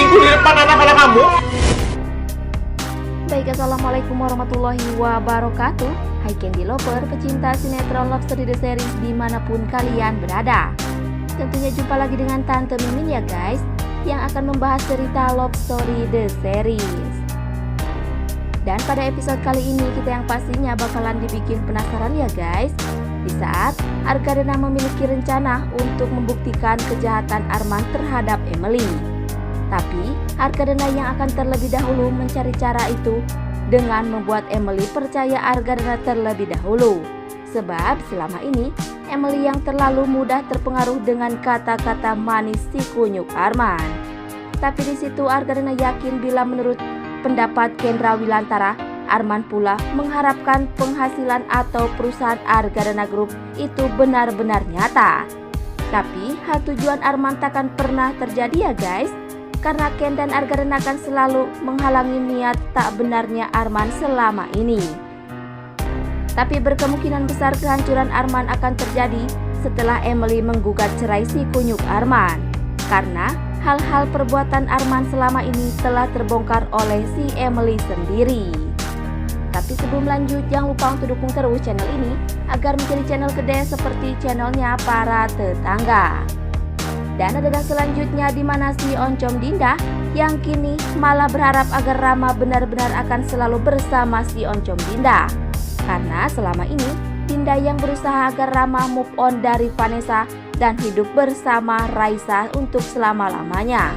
selingkuh di depan anak-anak kamu? Baik, assalamualaikum warahmatullahi wabarakatuh. Hai Candy Lover, pecinta sinetron Love Story The Series dimanapun kalian berada. Tentunya jumpa lagi dengan Tante Mimin ya guys, yang akan membahas cerita Love Story The Series. Dan pada episode kali ini kita yang pastinya bakalan dibikin penasaran ya guys, di saat Argadana memiliki rencana untuk membuktikan kejahatan Arman terhadap Emily. Tapi Argadana yang akan terlebih dahulu mencari cara itu dengan membuat Emily percaya Argadana terlebih dahulu. Sebab selama ini Emily yang terlalu mudah terpengaruh dengan kata-kata manis si kunyuk Arman. Tapi di situ Argadana yakin bila menurut pendapat Kendra Wilantara, Arman pula mengharapkan penghasilan atau perusahaan Argadana Group itu benar-benar nyata. Tapi hal tujuan Arman takkan pernah terjadi ya guys, karena Ken dan Argadana akan selalu menghalangi niat tak benarnya Arman selama ini. Tapi berkemungkinan besar kehancuran Arman akan terjadi setelah Emily menggugat cerai si kunyuk Arman. Karena hal-hal perbuatan Arman selama ini telah terbongkar oleh si Emily sendiri. Tapi sebelum lanjut, jangan lupa untuk dukung terus channel ini agar menjadi channel gede seperti channelnya para tetangga. Dan adegan selanjutnya di mana si Oncom Dinda yang kini malah berharap agar Rama benar-benar akan selalu bersama si Oncom Dinda. Karena selama ini Dinda yang berusaha agar Rama move on dari Vanessa dan hidup bersama Raisa untuk selama-lamanya.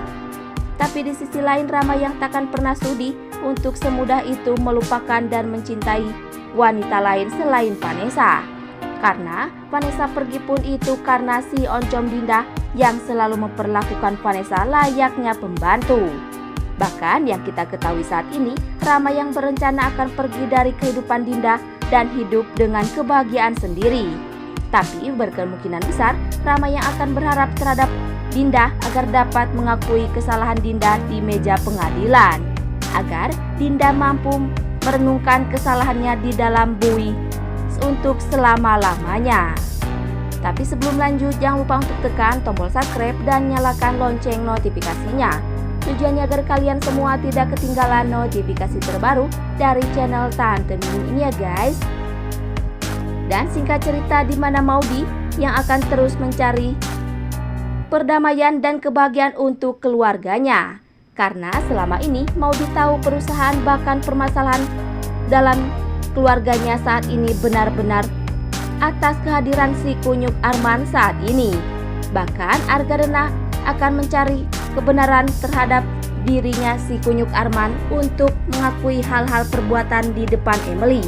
Tapi di sisi lain Rama yang takkan pernah sudi untuk semudah itu melupakan dan mencintai wanita lain selain Vanessa. Karena Vanessa pergi pun itu karena si Oncom Dinda yang selalu memperlakukan Vanessa layaknya pembantu. Bahkan yang kita ketahui saat ini, Rama yang berencana akan pergi dari kehidupan Dinda dan hidup dengan kebahagiaan sendiri. Tapi berkemungkinan besar Rama yang akan berharap terhadap Dinda agar dapat mengakui kesalahan Dinda di meja pengadilan, agar Dinda mampu merenungkan kesalahannya di dalam bui untuk selama-lamanya. Tapi sebelum lanjut, jangan lupa untuk tekan tombol subscribe dan nyalakan lonceng notifikasinya. Tujuannya agar kalian semua tidak ketinggalan notifikasi terbaru dari channel Tante Mimin ini ya guys. Dan singkat cerita di mana Maudy yang akan terus mencari perdamaian dan kebahagiaan untuk keluarganya. Karena selama ini Maudy tahu perusahaan bahkan permasalahan dalam keluarganya saat ini benar-benar atas kehadiran si kunyuk Arman saat ini. Bahkan Argadana akan mencari kebenaran terhadap dirinya si kunyuk Arman untuk mengakui hal-hal perbuatan di depan Emily.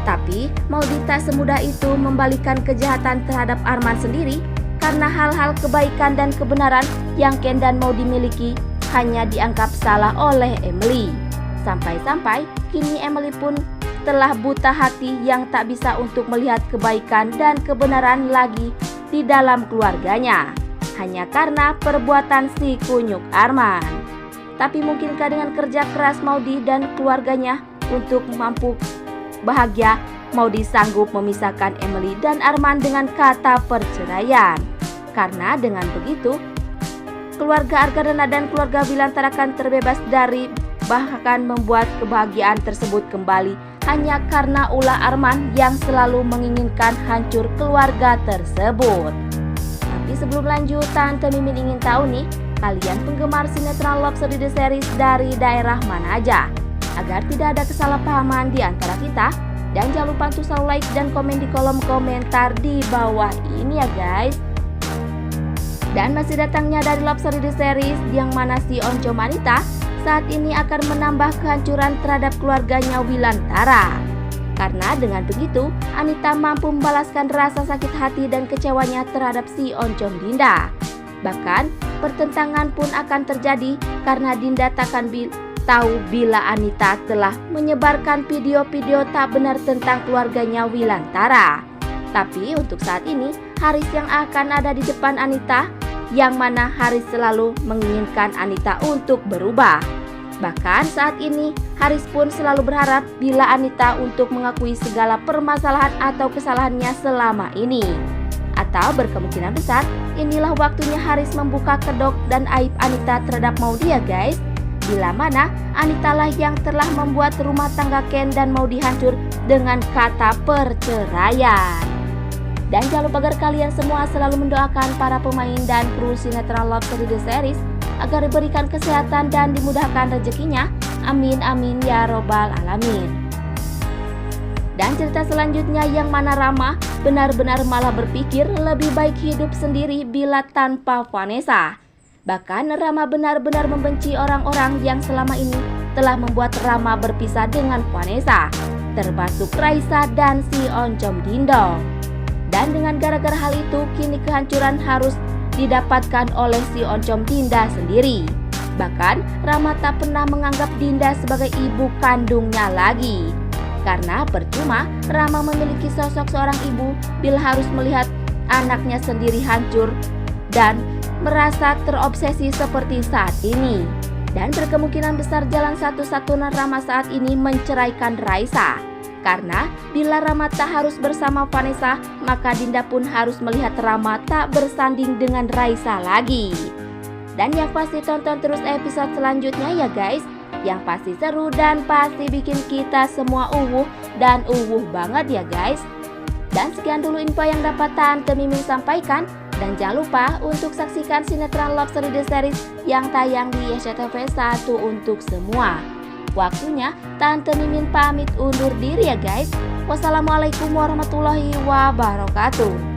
Tapi Maudy tak semudah itu membalikan kejahatan terhadap Arman sendiri, karena hal-hal kebaikan dan kebenaran yang Ken dan Maudy miliki hanya dianggap salah oleh Emily. Sampai-sampai kini Emily pun telah buta hati yang tak bisa untuk melihat kebaikan dan kebenaran lagi di dalam keluarganya, hanya karena perbuatan si kunyuk Arman. Tapi mungkinkah dengan kerja keras Maudy dan keluarganya untuk mampu bahagia, Maudy sanggup memisahkan Emily dan Arman dengan kata perceraian? Karena dengan begitu keluarga Argadana dan keluarga Wilantara akan terbebas dari bahkan membuat kebahagiaan tersebut kembali hanya karena ulah Arman yang selalu menginginkan hancur keluarga tersebut. Tapi sebelum lanjut, Tante Mimin ingin tahu nih, kalian penggemar sinetron Love Story The Series dari daerah mana aja? Agar tidak ada kesalahpahaman di antara kita. Dan jangan lupa untuk selalu like dan komen di kolom komentar di bawah ini ya guys. Dan masih datangnya dari Love Story The Series yang mana si Oncom Anita saat ini akan menambah kehancuran terhadap keluarganya Wilantara. Karena dengan begitu, Anita mampu membalaskan rasa sakit hati dan kecewanya terhadap si Oncom Dinda. Bahkan, pertentangan pun akan terjadi karena Dinda takkan tahu bila Anita telah menyebarkan video-video tak benar tentang keluarganya Wilantara. Tapi untuk saat ini, Haris yang akan ada di depan Anita, yang mana Haris selalu menginginkan Anita untuk berubah. Bahkan saat ini Haris pun selalu berharap bila Anita untuk mengakui segala permasalahan atau kesalahannya selama ini. Atau berkemungkinan besar inilah waktunya Haris membuka kedok dan aib Anita terhadap Maudy ya guys. Bila mana Anita lah yang telah membuat rumah tangga Ken dan Maudy hancur dengan kata perceraian. Dan jangan lupa agar kalian semua selalu mendoakan para pemain dan kru sinetron Love Story The Series agar diberikan kesehatan dan dimudahkan rezekinya. Amin amin ya robbal alamin. Dan cerita selanjutnya yang mana Rama benar-benar malah berpikir lebih baik hidup sendiri bila tanpa Vanessa. Bahkan Rama benar-benar membenci orang-orang yang selama ini telah membuat Rama berpisah dengan Vanessa, termasuk Raisa dan si Oncom Dindong. Dan dengan gara-gara hal itu kini kehancuran harus didapatkan oleh si Oncom Dinda sendiri. Bahkan Rama tak pernah menganggap Dinda sebagai ibu kandungnya lagi. Karena percuma Rama memiliki sosok seorang ibu bila harus melihat anaknya sendiri hancur dan merasa terobsesi seperti saat ini. Dan berkemungkinan besar jalan satu-satunya Rama saat ini menceraikan Raisa. Karena bila Rama tak harus bersama Vanessa, maka Dinda pun harus melihat Rama tak bersanding dengan Raisa lagi. Dan yang pasti tonton terus episode selanjutnya ya guys. Yang pasti seru dan pasti bikin kita semua dan banget ya guys. Dan sekian dulu info yang dapat Tante Mimin sampaikan. Dan jangan lupa untuk saksikan sinetron Love Story The Series yang tayang di SCTV 1 untuk semua. Waktunya Tante Mimin pamit undur diri ya guys. Wassalamualaikum warahmatullahi wabarakatuh.